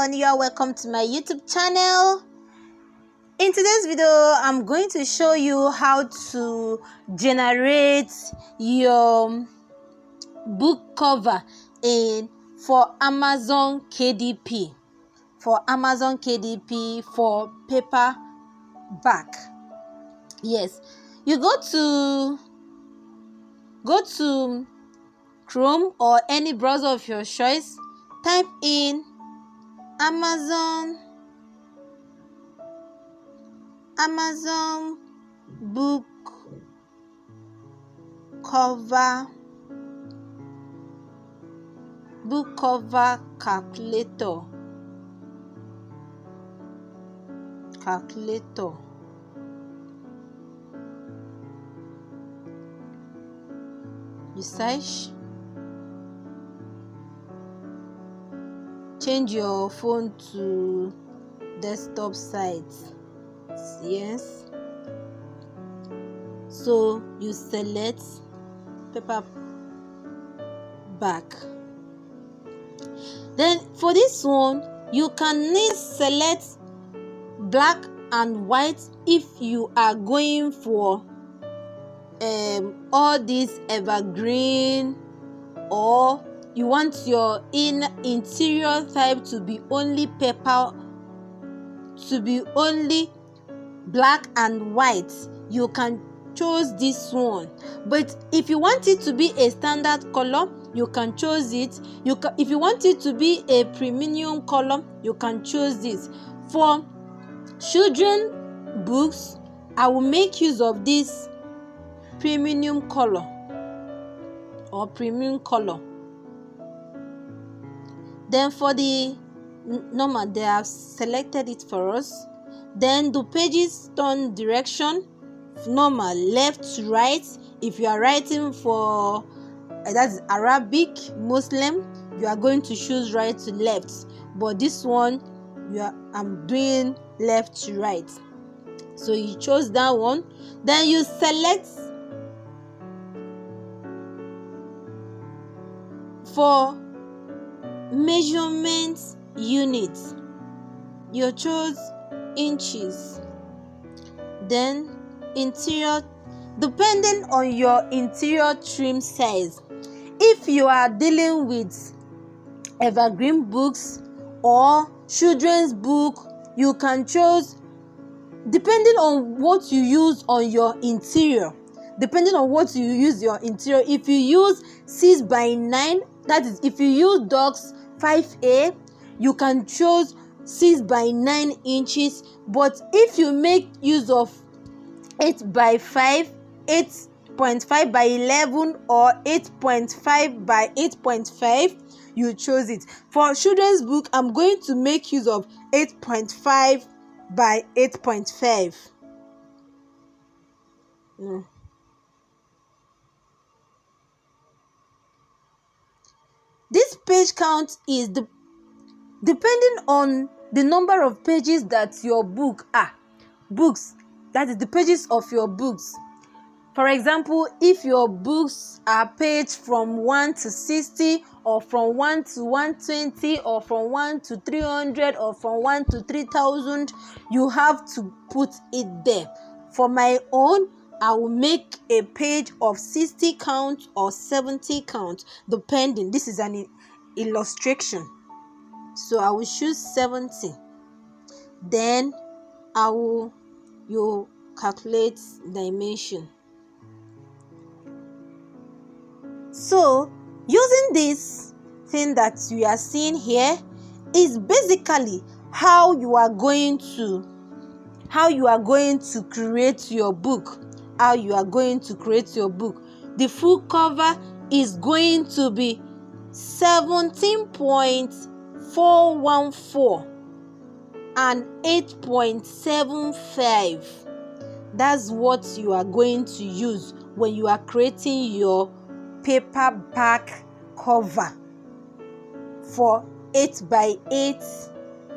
everyone, you are welcome to my YouTube channel. In today's video, I'm going to show you how to generate your book cover for Amazon KDP, for paperback. Yes, you go to Chrome or any browser of your choice, type in Amazon book cover calculator. You search, change your phone to desktop site. Yes, so you select paperback. Then for this one, you can select black and white if you are going for all these evergreen, or you want your interior type to be only black and white. You can choose this one. But if you want it to be a standard color, you can choose it. If you want it to be a premium color, you can choose this. For children books, I will make use of this premium color. Then for the normal, they have selected it for us. Then the pages turn direction, normal, left to right. If you are writing for that's Arabic, Muslim, you are going to choose right to left. But this one, I'm doing left to right. So you chose that one. Then you select for measurement units. You chose inches. Then interior, depending on your interior trim size. If you are dealing with evergreen books or children's book, you can choose depending on what you use on your interior. If you use 6x9, that is, if you use docs 5A, you can choose 6x9 inches. But if you make use of 8x5, 8.5x11, or 8.5x8.5, you chose it. For children's book, I'm going to make use of 8.5x8.5. This page count is depending on the number of pages that your book books, that is the pages of your books. For example, if your books are paged from 1 to 60, or from 1 to 120, or from 1 to 300, or from 1 to 3000, you have to put it there. For my own, I will make a page of 60 count or 70 count, depending. This is an illustration, so I will choose 70. Then you calculate dimension. So using this thing that you are seeing here is basically how you are going to create your book. The full cover is going to be 17.414 and 8.75. That's what you are going to use when you are creating your paperback cover for 8x8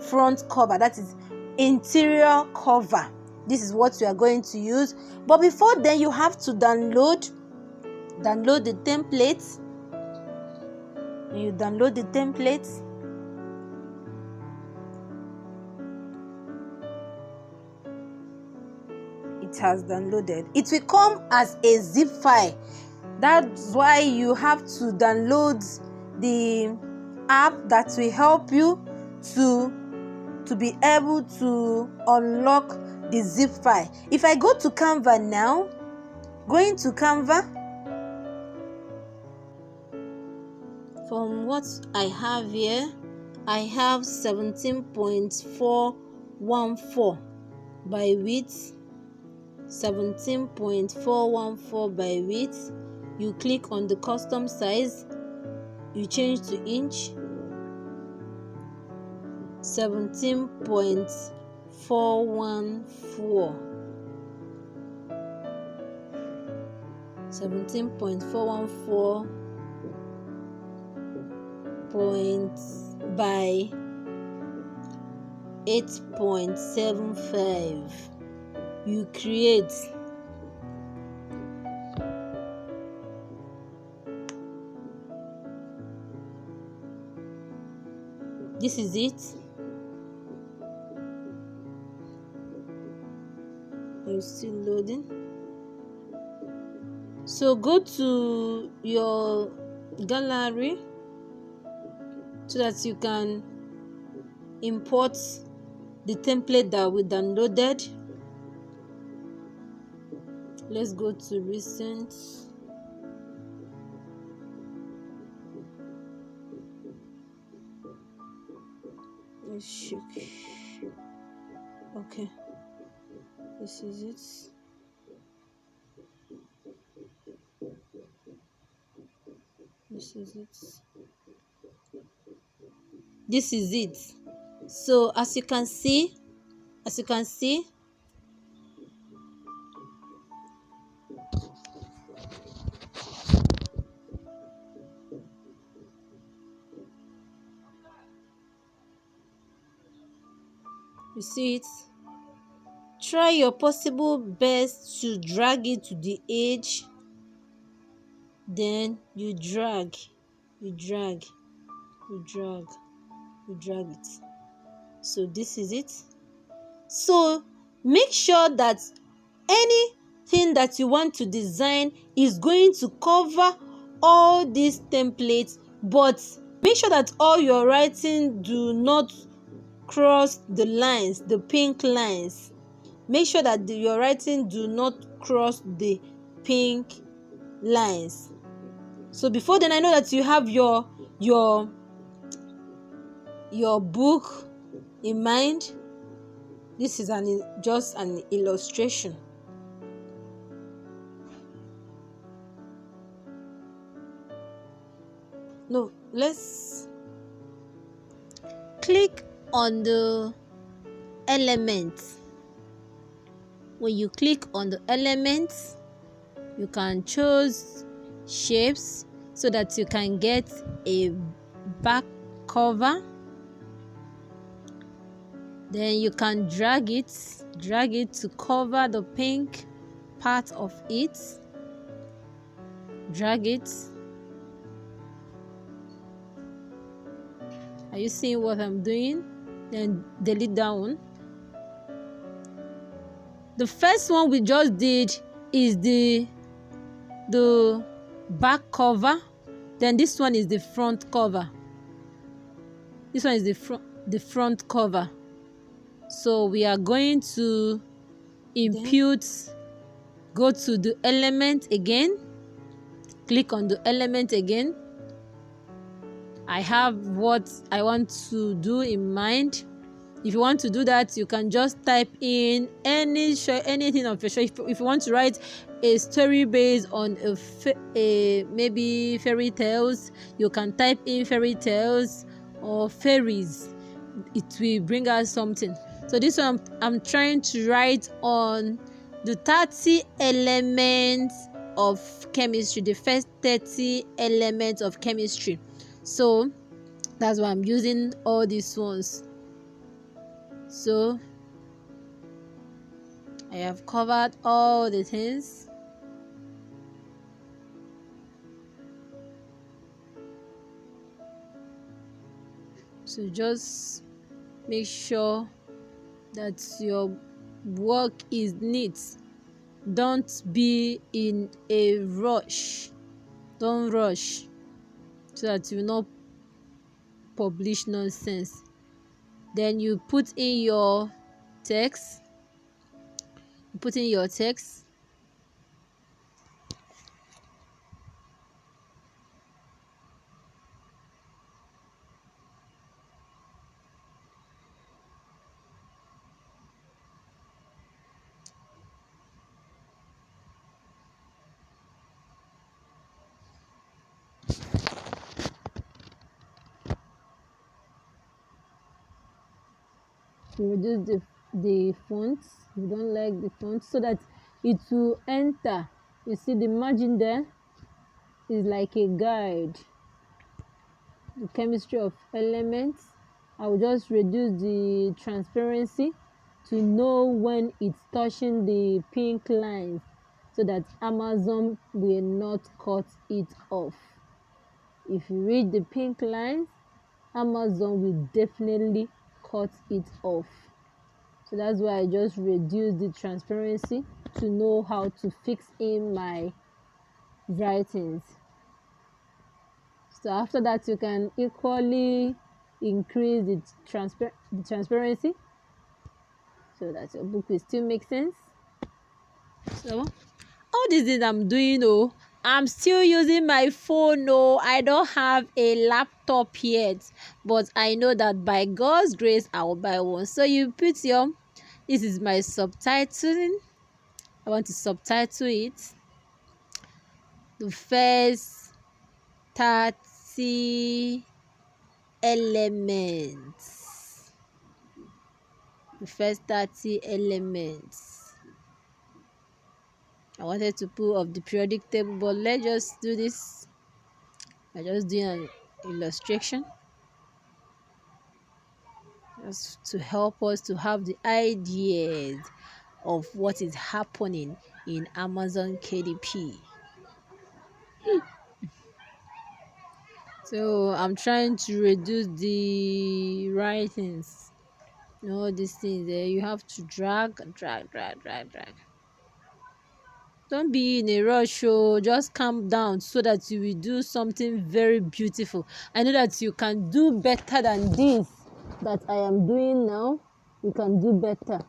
front cover, that is interior cover. This is what you are going to use. But before then, you have to download the templates. You download the templates. it has downloaded. It will come as a zip file. That's why you have to download the app that will help you to be able to unlock the zip file. If I go to Canva now, going to Canva, from what I have here, I have 17.414 by width, 17.414 by width. You click on the custom size, you change to inch, 17.414, 17.414 by 8.75. You create. This is it. It's still loading. So go to your gallery so that you can import the template that we downloaded. Let's go to recent. Okay, this is it. This is it. So as you can see, you see it. Try your possible best to drag it to the edge. Then you drag it. So this is it. So make sure that anything that you want to design is going to cover all these templates, but make sure that all your writing do not cross the lines, the pink lines. Make sure that your writing do not cross the pink lines. So before then, I know that you have your book in mind. This is just an illustration. No, let's click on the elements. When you click on the elements, you can choose shapes so that you can get a back cover. Then you can drag it to cover the pink part of it. Drag it. Are you seeing what I'm doing? Then delete that one. The first one we just did is the back cover. Then this one is the front cover. This one is the front cover. So we are going to impute. Go to the element again. Click on the element again. I have what I want to do in mind. If you want to do that, you can just type in anything of your choice. If you want to write a story based on maybe fairy tales, you can type in fairy tales or fairies. It will bring us something. So this one I'm trying to write on the 30 elements of chemistry, the first 30 elements of chemistry. So that's why I'm using all these ones. So I have covered all the things. So just make sure that your work is neat. don't be in a rush. Don't rush so that you will not publish nonsense. Then you put in your text. You put in your text. You reduce the fonts. You don't like the font, so that it will enter. You see the margin there is like a guide. The chemistry of elements. I will just reduce the transparency to know when it's touching the pink lines, so that Amazon will not cut it off. If you read the pink lines, Amazon will definitely cut it off. So that's why I just reduce the transparency to know how to fix in my writings. So after that, you can equally increase the transparency so that your book will still make sense. So all these things I'm doing, I'm still using my phone. I don't have a laptop yet, but I know that by God's grace I will buy one. So you put your, this is my subtitling. I want to subtitle it. The first 30 elements. The first 30 elements. I wanted to pull up the periodic table, but let's just do this. I just do an illustration just to help us to have the ideas of what is happening in Amazon KDP. So I'm trying to reduce the writings. All these things there, you have to drag. Don't be in a rush. Just calm down so that you will do something very beautiful. I know that you can do better than this that I am doing now. You can do better.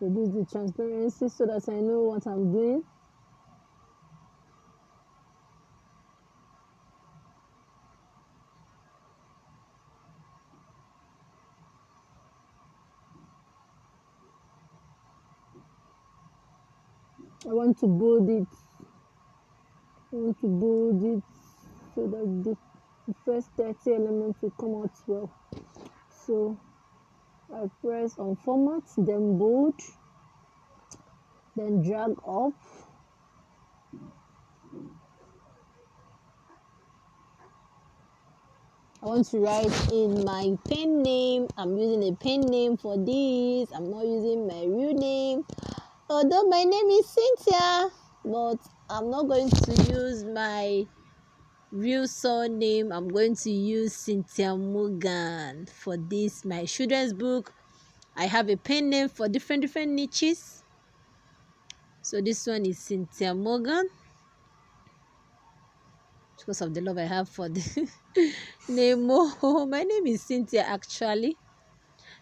Reduce the transparency so that I know what I'm doing. I want to bold it. So that the first 30 elements will come out well. So I press on format, then bold, then drag up. I want to write in my pen name. I'm using a pen name for this. I'm not using my real name. Although my name is Cynthia, but I'm not going to use my real surname. I'm going to use Cynthia Morgan for this, my children's book. I have a pen name for different niches. So this one is Cynthia Morgan, because of the love I have for the name. My name is Cynthia actually.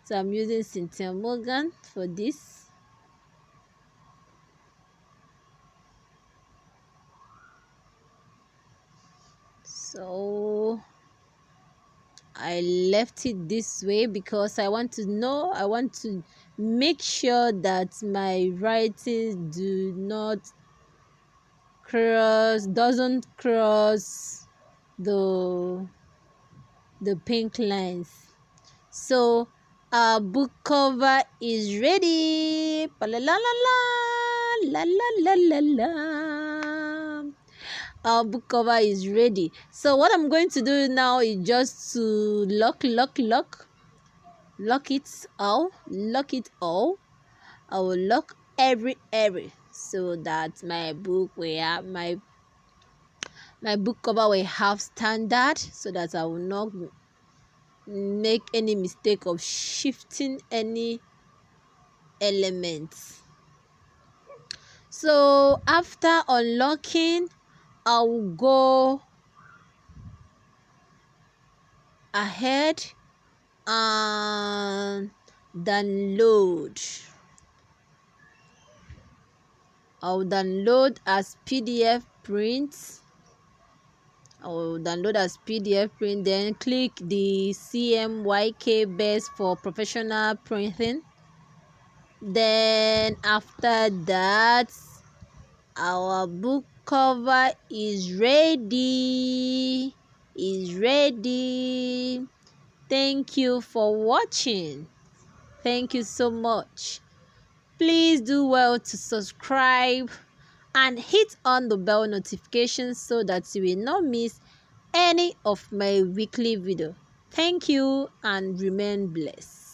So I'm using Cynthia Morgan for this. So I left it this way because I want to make sure that my writings doesn't cross the pink lines. So our book cover is ready. La la la la la la la la. Our book cover is ready. So what I'm going to do now is just to lock it all. I will lock every so that my book cover will have standard, so that I will not make any mistake of shifting any elements. So after unlocking, I will go ahead and download. I'll download as PDF print. Then click the CMYK base for professional printing. Then after that, our book cover is ready. Thank you for watching. Thank you so much. Please do well to subscribe and hit on the bell notification so that you will not miss any of my weekly video. Thank you and remain blessed.